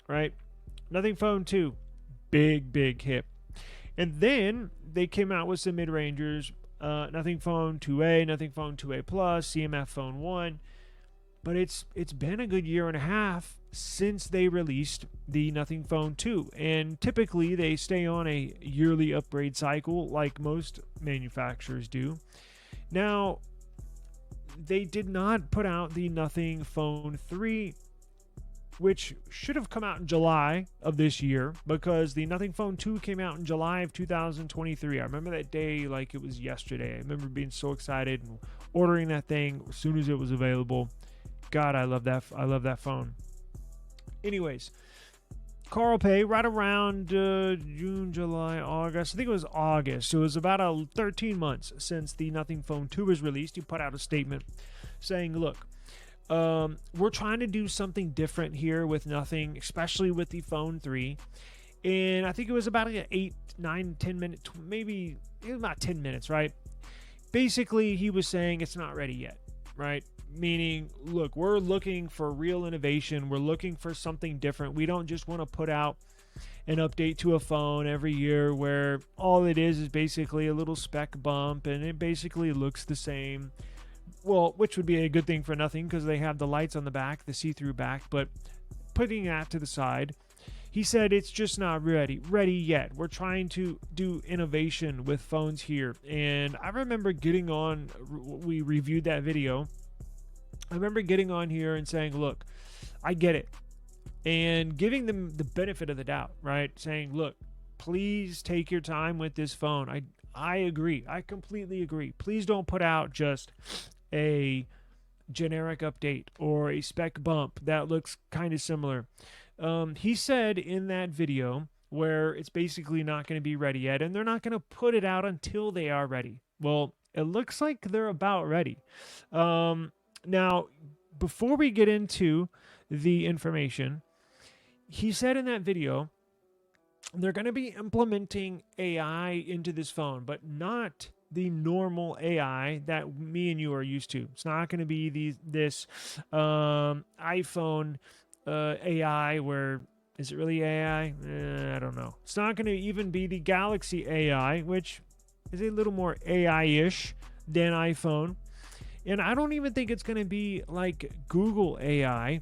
right? Nothing Phone 2, big hit. And then they came out with some mid-rangers, Nothing Phone 2A, Nothing Phone 2A Plus, CMF Phone 1. But it's been a good year and a half since they released the Nothing Phone 2. And typically they stay on a yearly upgrade cycle like most manufacturers do. Now, they did not put out the Nothing Phone 3, which should have come out in July of this year, because the Nothing Phone 2 came out in July of 2023. I remember that day like it was yesterday. I remember being so excited and ordering that thing as soon as it was available. God, I love that phone. Anyways, Carl Pay, right around June, July, August. I think it was August. So it was about 13 months since the Nothing Phone 2 was released. He put out a statement saying, look, we're trying to do something different here with Nothing, especially with the Phone 3. And I think it was about an 8, 9, 10 minute, maybe it was about 10 minutes, right? Basically, he was saying it's not ready yet, right? Meaning, look, we're looking for real innovation. We're looking for something different. We don't just want to put out an update to a phone every year where all it is basically a little spec bump and it basically looks the same. Well, which would be a good thing for Nothing because they have the lights on the back, the see-through back. But putting that to the side, he said it's just not ready yet. We're trying to do innovation with phones here. And I remember getting on, we reviewed that video. I remember getting on here and saying, look, I get it. And giving them the benefit of the doubt, right? Saying, look, please take your time with this phone. I agree. I completely agree. Please don't put out just a generic update or a spec bump that looks kind of similar. He said in that video where it's basically not going to be ready yet, and they're not going to put it out until they are ready. Well, it looks like they're about ready. Now, before we get into the information, he said in that video, they're going to be implementing AI into this phone, but not the normal AI that me and you are used to. It's not going to be this iPhone AI where, is it really AI? I don't know. It's not going to even be the Galaxy AI, which is a little more AI-ish than iPhone. And I don't even think it's going to be like Google AI.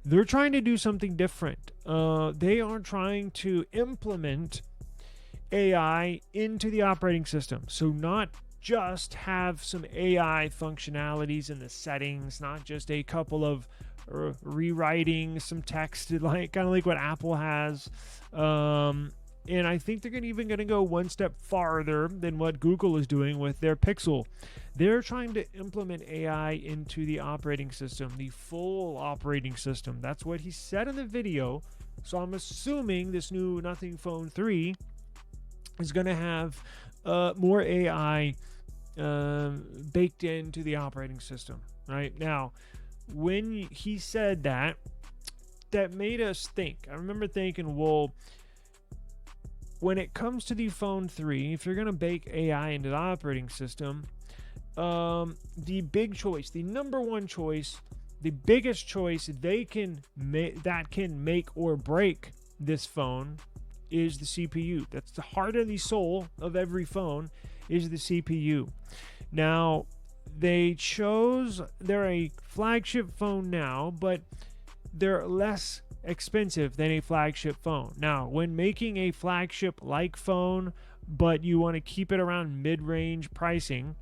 They're trying to do something different. They are trying to implement AI into the operating system. So not just have some AI functionalities in the settings, not just a couple of rewriting some text, like kind of like what Apple has. And I think they're even going to go one step farther than what Google is doing with their Pixel. They're trying to implement AI into the operating system, the full operating system. That's what he said in the video. So I'm assuming this new Nothing Phone 3 is going to have more AI baked into the operating system. Right now, when he said that, that made us think. I remember thinking, well, when it comes to the Phone 3, if you're going to bake AI into the operating system, the big choice, the number one choice, the biggest choice they can that can make or break this phone is the CPU. That's the heart and the soul of every phone, is the CPU. Now, they're a flagship phone now, but they're less expensive than a flagship phone. Now, when making a flagship-like phone, but you want to keep it around mid-range pricing,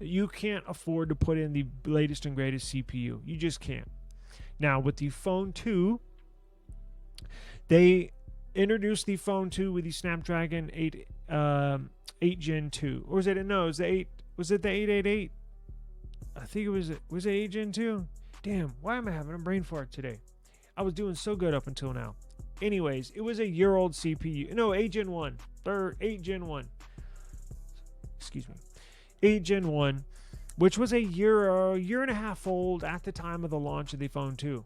you can't afford to put in the latest and greatest CPU. You just can't. Now, with the Phone 2, they introduced the Phone 2 with the Snapdragon 8 Gen 2. Or was it? No, it was the 8. Was it the 888? I think it was. Was it 8 Gen 2? Damn, why am I having a brain fart today? I was doing so good up until now. Anyways, it was a year-old CPU. No, 8 Gen 1. 8 Gen 1. Excuse me. 8 Gen 1, which was a year and a half old at the time of the launch of the Phone 2.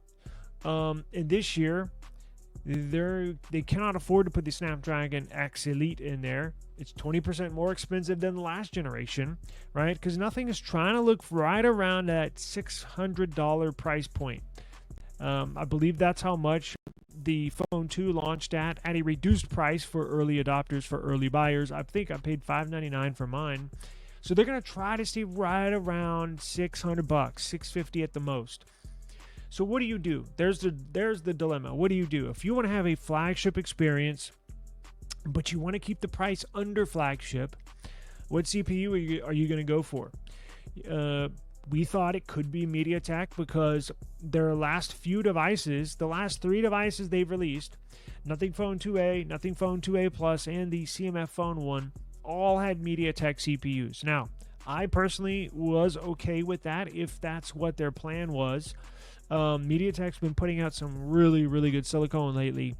And this year, they cannot afford to put the Snapdragon X Elite in there. It's 20% more expensive than the last generation, right? Because Nothing is trying to look right around that $600 price point. I believe that's how much the Phone 2 launched at a reduced price for early adopters, for early buyers. I think I paid $599 for mine. So they're going to try to stay right around $600, $650 at the most. So what do you do? There's the dilemma. What do you do? If you want to have a flagship experience, but you want to keep the price under flagship, what CPU are you going to go for? We thought it could be MediaTek because their last few devices, the last 3 devices they've released, Nothing Phone 2A, Nothing Phone 2A Plus, and the CMF Phone 1, all had MediaTek CPUs. Now, I personally was okay with that if that's what their plan was. MediaTek's been putting out some really, really good silicone lately.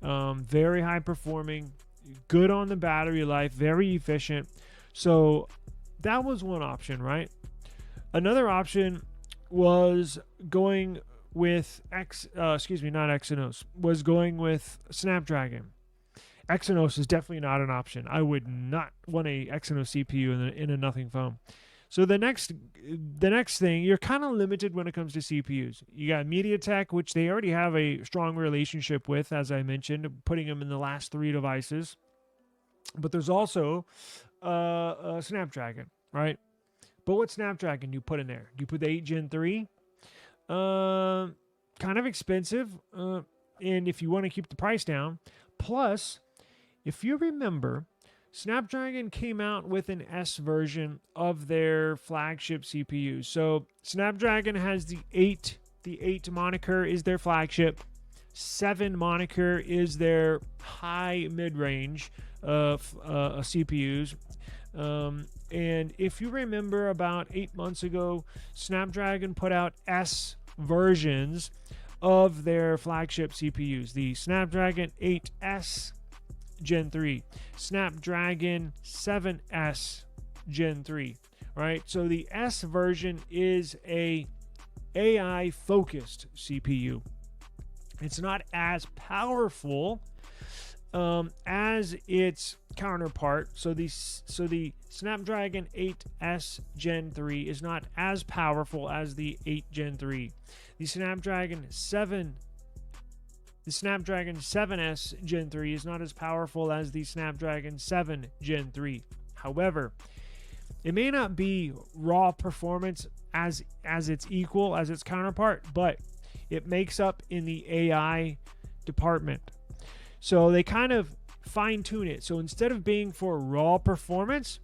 Very high performing, good on the battery life, very efficient. So that was one option, right? Another option was going with was going with Snapdragon. Exynos is definitely not an option. I would not want a Exynos CPU in a Nothing phone. So the next thing, you're kind of limited when it comes to CPUs. You got MediaTek, which they already have a strong relationship with, as I mentioned, putting them in the last 3 devices. But there's also Snapdragon, right? But what Snapdragon do you put in there? Do you put the 8 Gen 3? Kind of expensive. And if you want to keep the price down. Plus, if you remember, Snapdragon came out with an S version of their flagship CPU. So Snapdragon has the 8. The 8 moniker is their flagship. 7 moniker is their high mid-range CPUs. And if you remember, about 8 months ago, Snapdragon put out S versions of their flagship CPUs. The Snapdragon 8S Gen 3, Snapdragon 7S Gen 3, right? So the S version is a AI focused CPU. It's not as powerful as its counterpart. So the Snapdragon 8S Gen 3 is not as powerful as the 8 Gen 3. The Snapdragon 7S Gen 3 is not as powerful as the Snapdragon 7 Gen 3. However, it may not be raw performance as its equal, as its counterpart, but it makes up in the AI department. So they kind of fine-tune it. So instead of being for raw performance,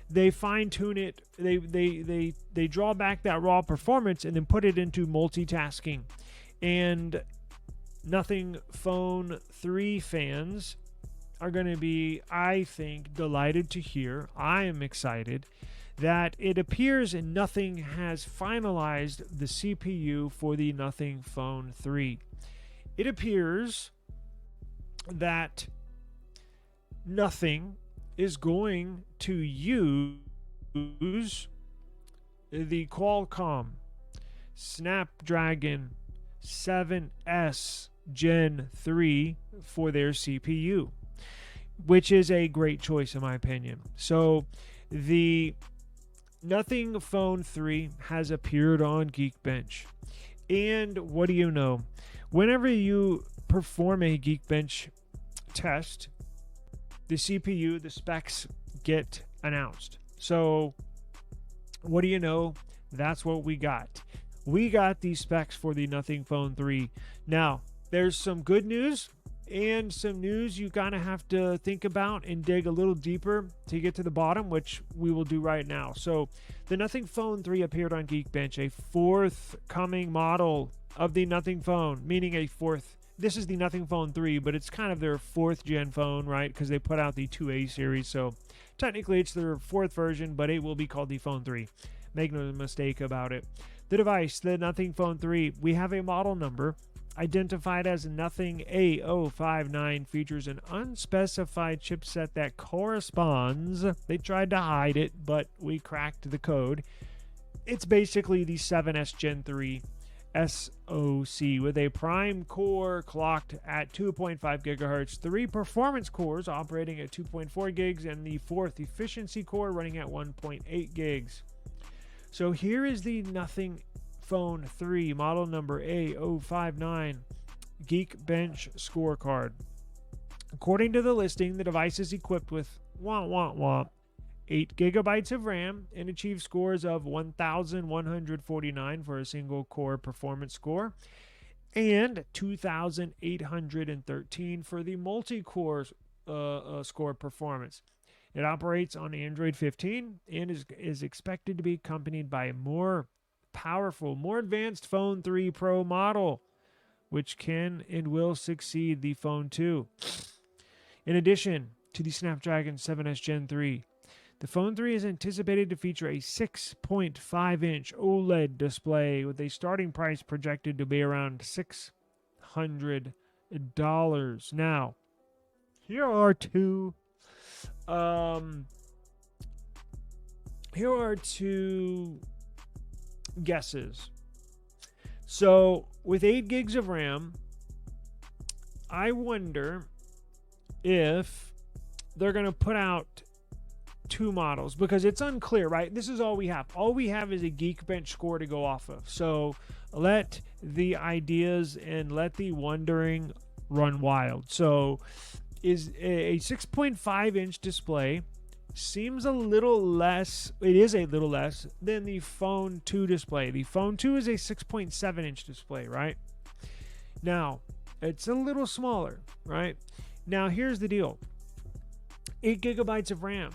they fine-tune it. They draw back that raw performance and then put it into multitasking. And Nothing Phone 3 fans are going to be, I think, delighted to hear. I am excited that it appears Nothing has finalized the CPU for the Nothing Phone 3. It appears that Nothing is going to use the Qualcomm Snapdragon 7S Gen 3 for their CPU, which is a great choice in my opinion. So the Nothing Phone 3 has appeared on Geekbench. And what do you know? Whenever you perform a Geekbench test, the CPU, the specs get announced. So what do you know? That's what we got. We got these specs for the Nothing Phone 3. Now, there's some good news and some news you kind of have to think about and dig a little deeper to get to the bottom, which we will do right now. So the Nothing Phone 3 appeared on Geekbench, a forthcoming model of the Nothing Phone, meaning a fourth. This is the Nothing Phone 3, but it's kind of their 4th gen phone, right? Because they put out the 2A series. So technically it's their 4th version, but it will be called the Phone 3. Make no mistake about it. The device, the Nothing Phone 3, we have a model number identified as Nothing A059, features an unspecified chipset that corresponds. They tried to hide it, but we cracked the code. It's basically the 7S Gen 3 SoC with a prime core clocked at 2.5 gigahertz, 3 performance cores operating at 2.4 gigs, and the 4th efficiency core running at 1.8 gigs. So here is the Nothing Phone 3, model number A059, Geekbench scorecard. According to the listing, the device is equipped with 8 gigabytes of RAM and achieves scores of 1,149 for a single core performance score and 2,813 for the multi-core score performance. It operates on Android 15 and is expected to be accompanied by a more powerful, more advanced Phone 3 Pro model, which can and will succeed the Phone 2. In addition to the Snapdragon 7S Gen 3, the Phone 3 is anticipated to feature a 6.5-inch OLED display with a starting price projected to be around $600. Now, here are two guesses. So, with 8 gigs of RAM, I wonder if they're going to put out 2 models, because it's unclear, right? This is all we have. All we have is a Geekbench score to go off of. So let the ideas and let the wondering run wild. So is a 6.5-inch display seems a little less, it is a little less than the Phone 2 display. The Phone 2 is a 6.7-inch display, right? Now, it's a little smaller, right? Now, here's the deal. 8 gigabytes of RAM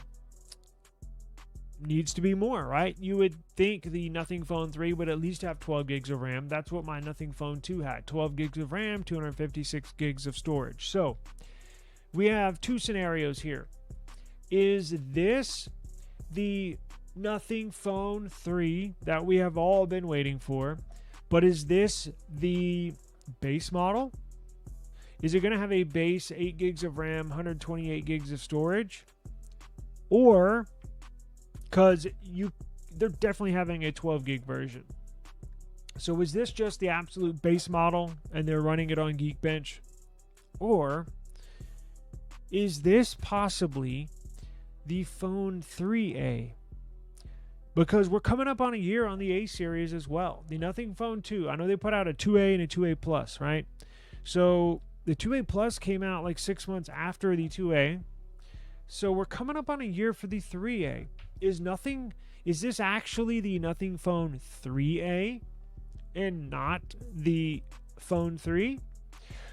needs to be more, right? You would think the Nothing Phone 3 would at least have 12 gigs of RAM. That's what my Nothing Phone 2 had. 12 gigs of RAM, 256 gigs of storage. So, we have 2 scenarios here. Is this the Nothing Phone 3 that we have all been waiting for? But is this the base model? Is it going to have a base 8 gigs of RAM, 128 gigs of storage? Or, because they're definitely having a 12 gig version. So is this just the absolute base model and they're running it on Geekbench? Or is this possibly the Phone 3A? Because we're coming up on a year on the A series as well. The Nothing Phone 2. I know they put out a 2A and a 2A Plus, right? So the 2A Plus came out like 6 months after the 2A. So we're coming up on a year for the 3A. Is this actually the Nothing Phone 3A and not the Phone 3?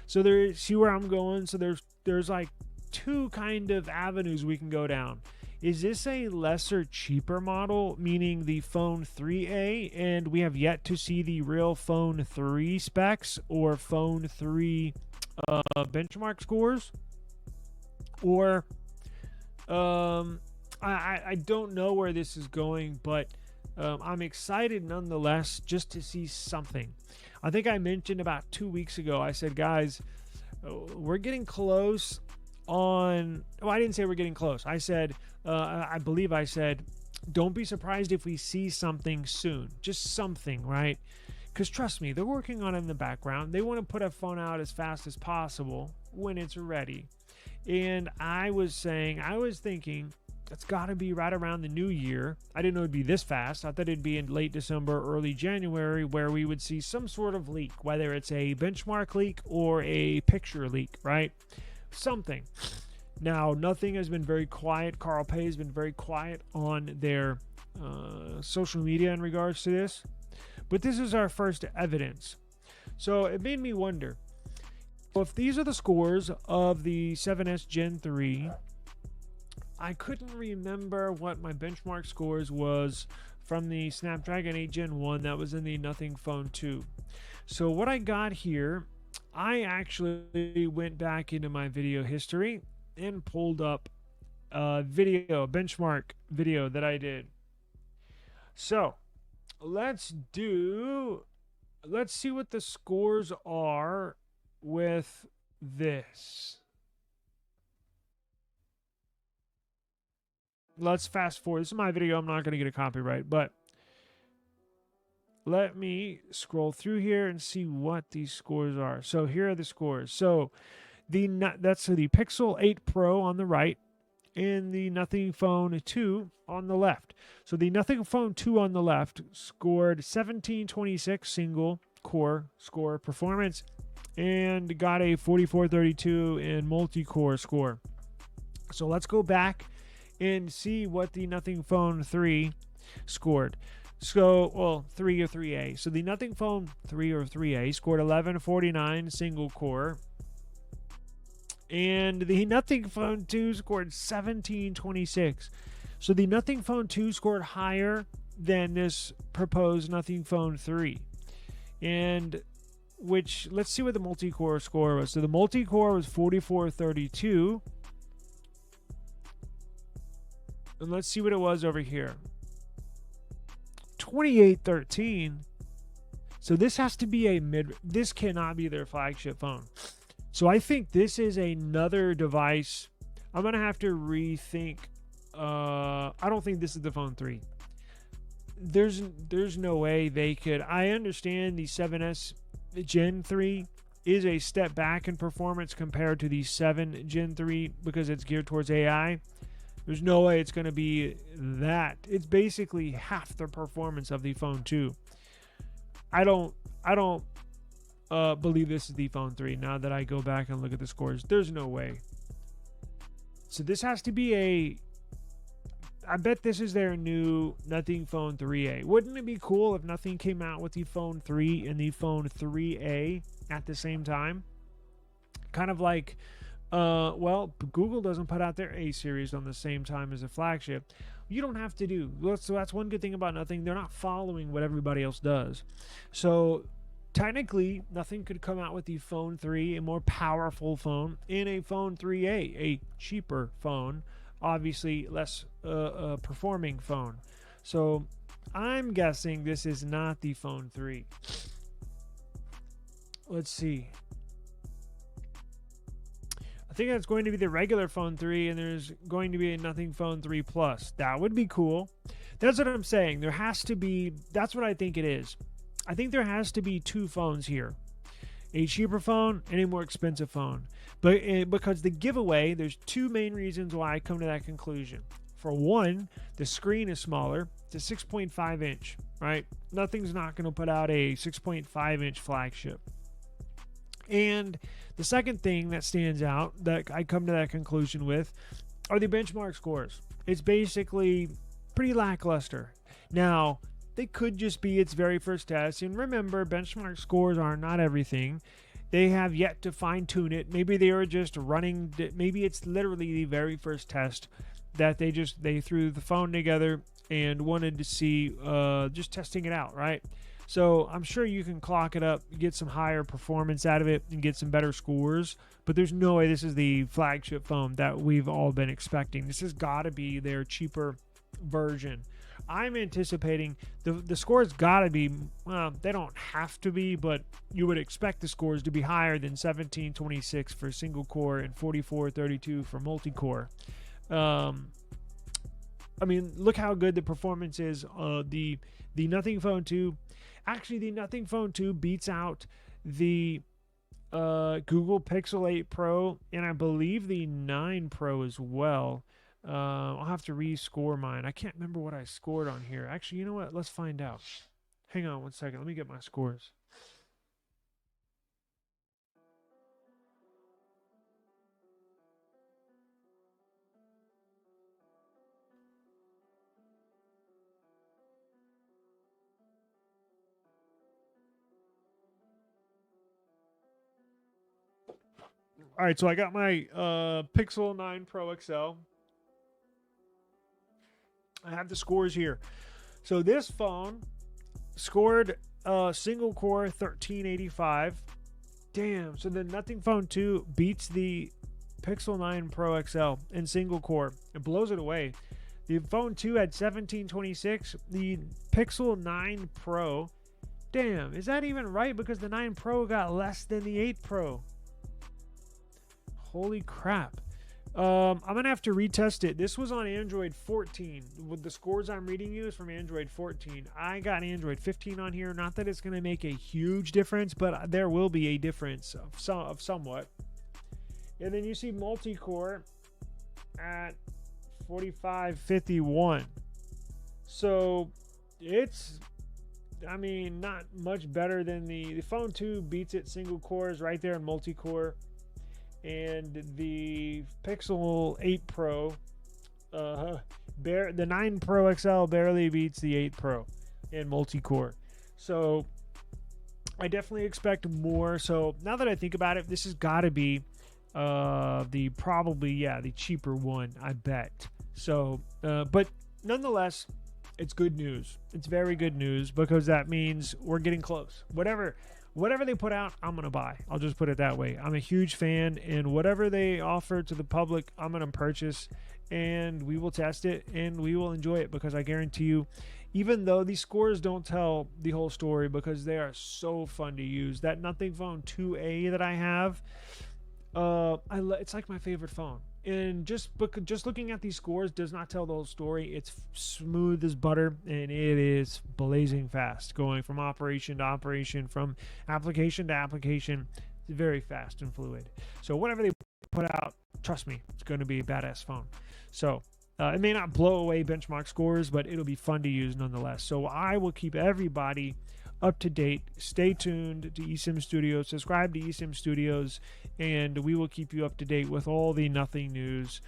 So see where I'm going? So there's like 2 kind of avenues we can go down. Is this a lesser, cheaper model, meaning the Phone 3A, and we have yet to see the real Phone 3 specs or Phone 3 benchmark scores? Or I don't know where this is going, but I'm excited nonetheless just to see something. I think I mentioned about 2 weeks ago, I said, guys, we're getting close on... Well, I didn't say we're getting close. I said, I believe I said, don't be surprised if we see something soon. Just something, right? Because trust me, they're working on it in the background. They want to put a phone out as fast as possible when it's ready. And I was thinking, it's got to be right around the new year. I didn't know it'd be this fast. I thought it'd be in late December, early January, where we would see some sort of leak, whether it's a benchmark leak or a picture leak, right? Something. Now, Nothing has been very quiet. Carl Pei has been very quiet on their social media in regards to this. But this is our first evidence. So it made me wonder, if these are the scores of the 7S Gen 3, I couldn't remember what my benchmark scores was from the Snapdragon 8 Gen 1 that was in the Nothing Phone 2. So what I got here, I actually went back into my video history and pulled up a benchmark video that I did. So let's see what the scores are with this. Let's fast forward. This is my video. I'm not going to get a copyright, but let me scroll through here and see what these scores are. So here are the scores. So that's the Pixel 8 Pro on the right, and the Nothing Phone 2 on the left. So the Nothing Phone 2 on the left scored 1726 single core score performance and got a 4432 in multi-core score. So let's go back and see what the Nothing Phone 3 scored. So, well, 3 or 3A. So the Nothing Phone 3 or 3A scored 1149 single core. And the Nothing Phone 2 scored 1726. So the Nothing Phone 2 scored higher than this proposed Nothing Phone 3. And which, let's see what the multi-core score was. So the multi-core was 4432. And let's see what it was over here. 2813. So this has to be this cannot be their flagship phone. So I think this is another device. I'm going to have to rethink. I don't think this is the Phone 3. There's no way they could. I understand the 7S Gen 3 is a step back in performance compared to the 7 Gen 3 because it's geared towards AI. There's no way it's going to be that. It's basically half the performance of the Phone 2. I don't believe this is the Phone 3 now that I go back and look at the scores. There's no way. So this has to be I bet this is their new Nothing Phone 3A. Wouldn't it be cool if Nothing came out with the Phone 3 and the Phone 3A at the same time? Kind of like, well, Google doesn't put out their A series on the same time as a flagship. You don't have to do. So that's one good thing about Nothing. They're not following what everybody else does. So technically, Nothing could come out with the Phone 3, a more powerful phone, and a Phone 3A, a cheaper phone, obviously less performing phone. So I'm guessing this is not the Phone 3. Let's see. I think that's going to be the regular Phone 3, and there's going to be a Nothing Phone 3 Plus. That would be cool. That's what I'm saying. There has to be. That's what I think it is. I think there has to be two phones here. A cheaper phone and a more expensive phone. But because the giveaway, there's two main reasons why I come to that conclusion. For one, the screen is smaller. It's a 6.5 inch, right? Nothing's not going to put out a 6.5 inch flagship. And the second thing that stands out that I come to that conclusion with are the benchmark scores. It's basically pretty lackluster. Now, they could just be its very first test. And remember, benchmark scores are not everything. They have yet to fine-tune it. Maybe they are just running. Maybe it's literally the very first test that they threw the phone together and wanted to see, just testing it out, right? So I'm sure you can clock it up, get some higher performance out of it, and get some better scores. But there's no way this is the flagship phone that we've all been expecting. This has got to be their cheaper version. I'm anticipating the scores got to be, well, they don't have to be, but you would expect the scores to be higher than 1726 for single core and 4432 for multi-core. I mean, look how good the performance is. The Nothing Phone 2, actually the Nothing Phone 2 beats out the Google Pixel 8 Pro and I believe the 9 Pro as well. I'll have to rescore mine. I can't remember what I scored on here. Actually, you know what? Let's find out. Hang on one second. Let me get my scores. All right, so I got my Pixel 9 Pro XL. I have the scores here. So this phone scored single core 1385. Damn. So the Nothing Phone 2 beats the Pixel 9 Pro XL in single core. It blows it away. The Phone 2 had 1726. The Pixel 9 Pro. Damn. Is that even right? Because the 9 Pro got less than the 8 Pro. Holy crap. I'm going to have to retest it. This was on Android 14. With the scores I'm reading you is from Android 14. I got Android 15 on here. Not that it's going to make a huge difference, but there will be a difference of somewhat. And then you see multi-core at 4551. So it's, I mean, not much better than the Phone 2 beats it. Single core is right there in multi-core. And the Pixel 8 Pro, the 9 Pro XL barely beats the 8 Pro in multi-core. So I definitely expect more. So now that I think about it, this has got to be the cheaper one, I bet. So, but nonetheless, it's good news. It's very good news because that means we're getting close. Whatever they put out, I'm going to buy. I'll just put it that way. I'm a huge fan, and whatever they offer to the public, I'm going to purchase, and we will test it, and we will enjoy it because I guarantee you, even though these scores don't tell the whole story because they are so fun to use. That Nothing Phone 2A that I have, it's like my favorite phone. And just looking at these scores does not tell the whole story. It's smooth as butter, and it is blazing fast, going from operation to operation, from application to application. It's very fast and fluid. So whatever they put out, trust me, it's going to be a badass phone. So it may not blow away benchmark scores, but it'll be fun to use nonetheless. So I will keep everybody up to date. Stay tuned to eSIM Studios. Subscribe to eSIM Studios, and we will keep you up to date with all the Nothing news.